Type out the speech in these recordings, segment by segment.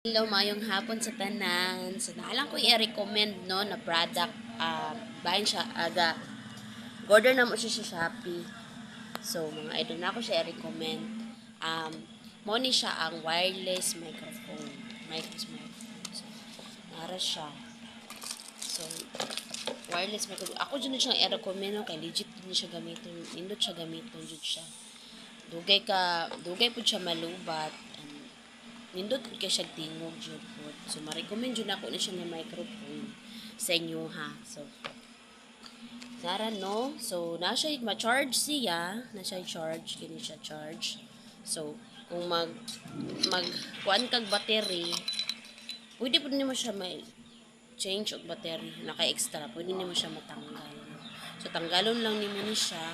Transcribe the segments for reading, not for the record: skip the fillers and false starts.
Hello, mayong hapon sa tanan. So, naalang ko i-recommend no na product. Bayan siya aga. Order na mo siya sa Shopee. So, mga idol na ako siya i-recommend. Mo ni siya ang wireless microphone. Microphone. So, nara siya. So, wireless microphone. Ako dyan na siyang i-recommend no, kay legit din siya gamitin. Nindot siya gamitin dyan siya. Dugay po siya malubat. Nindot kay siya tingog jud po. So ma-recommend jud ako na siya nga microphone sa inyo ha. So nara no. So na siya ma-charge siya, na siya charge kini siya charge. So kung mag kuan kag battery, pwede pud nimo siya may change og battery, naka extra, pwede nimo siya matanggal. So tanggalon lang nimo ni siya.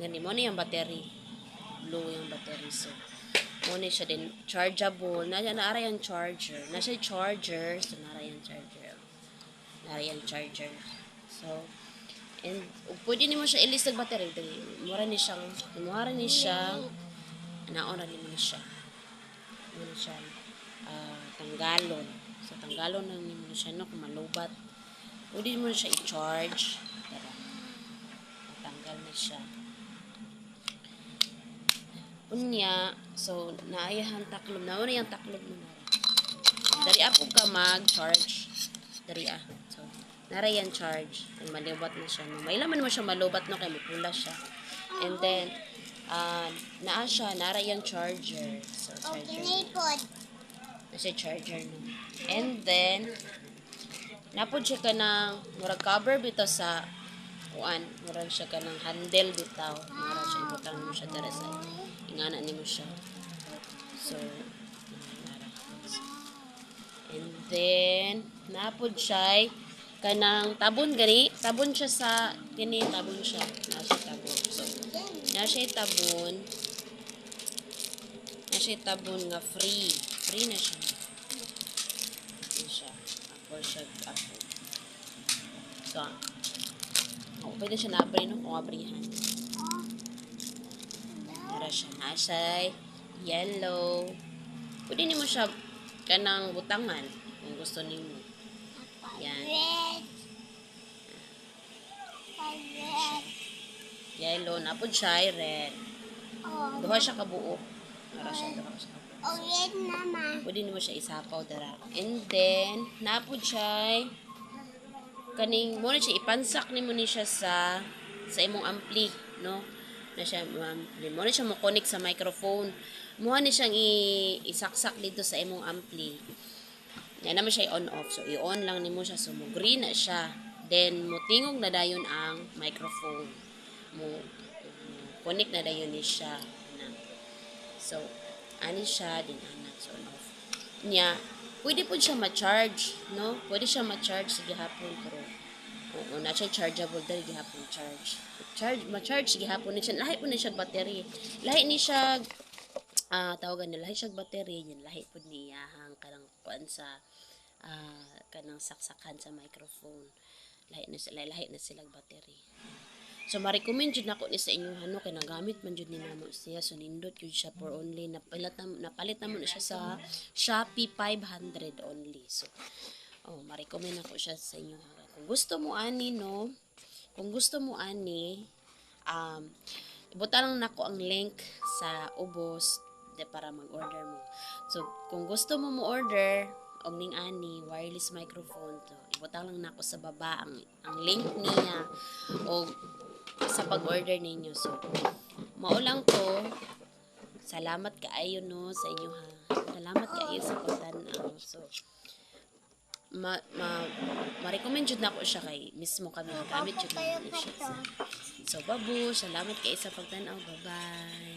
Gani mo ni ang battery. Blue yung battery so muna siya din chargeable naara yung charger na siya charger so naara yung charger so and pwede nimo siya ilis ng battery mura ni siya naon ra nimo ni siya muna siya tanggalon so tanggalon lang nimo ni siya no kung malubat pwede mo siya i-charge tara tanggal na siya unya so naayahan taklob na una yung taklob mo nara dari apo ka mag-charge dari so nara yan charge kung malubat na siya no may laman mo siya malubat no kay mapula siya and then naa siya nara yung charger so charger na siya charger no and then napod siya ka ng murag cover bito sa kuan murag siya ka ng handle bitaw murag siya ibutang mo siya dara sa ingana nimo siya so and then napod siya kanang tabon gani tabon siya sa kini tabon siya na siya tabon so na siya tabon nga free na siya ako siya ako so pwede siya na-abri no kung abrihan nara siya na yellow pwede nimo siya kanang butangan kung gusto nimo yan yellow napod siya red duha siya kabuok nara siya duha siya red naman pwede nimo siya isapaw dara and then napod siya kaning mo na siya ipansak nimo ni siya sa imong ampli no na siya mo na siya mo connect sa microphone mo ni siyang isaksak dito sa imong ampli yan naman siya on off so i-on lang nimo siya so mo green na siya then mo tingog na dayon ang microphone mo connect na dayon ni siya so ani siya din ana so on off nya pwede po siya ma-charge, no? Pwede siya ma-charge sa gihapon, pero na siya chargeable dahil gihapon ma-charge sa gihapon ni siya. Lahi po ni siya battery. Lahi ni siya, tawagan nila, lahi siya battery. Yan, lahi po niya hang kanang kuan sa, kanang saksakan sa microphone. Lahi na sila battery. So ma-recommend jud nako ni sa inyo ano kay nagamit man jud ni namo siya so nindot jud siya for only napalit na mo na siya sa Shopee 500 only. So ma-recommend nako siya sa inyo. Kung gusto mo ani no, kung gusto mo ani ibutan lang nako ang link sa ubos de para mag-order mo. So kung gusto mo order og ning ani wireless microphone to ibutan lang nako sa baba ang link niya og sa pag-order ninyo. So, maulang ko, salamat kaayo no sa inyo ha. Salamat kaayo sa pagtanaw. So, ma-recommend jud nako siya kay mismo kami gamit jud na siya. So, babu, salamat kaayo sa pagtanaw. Bye-bye.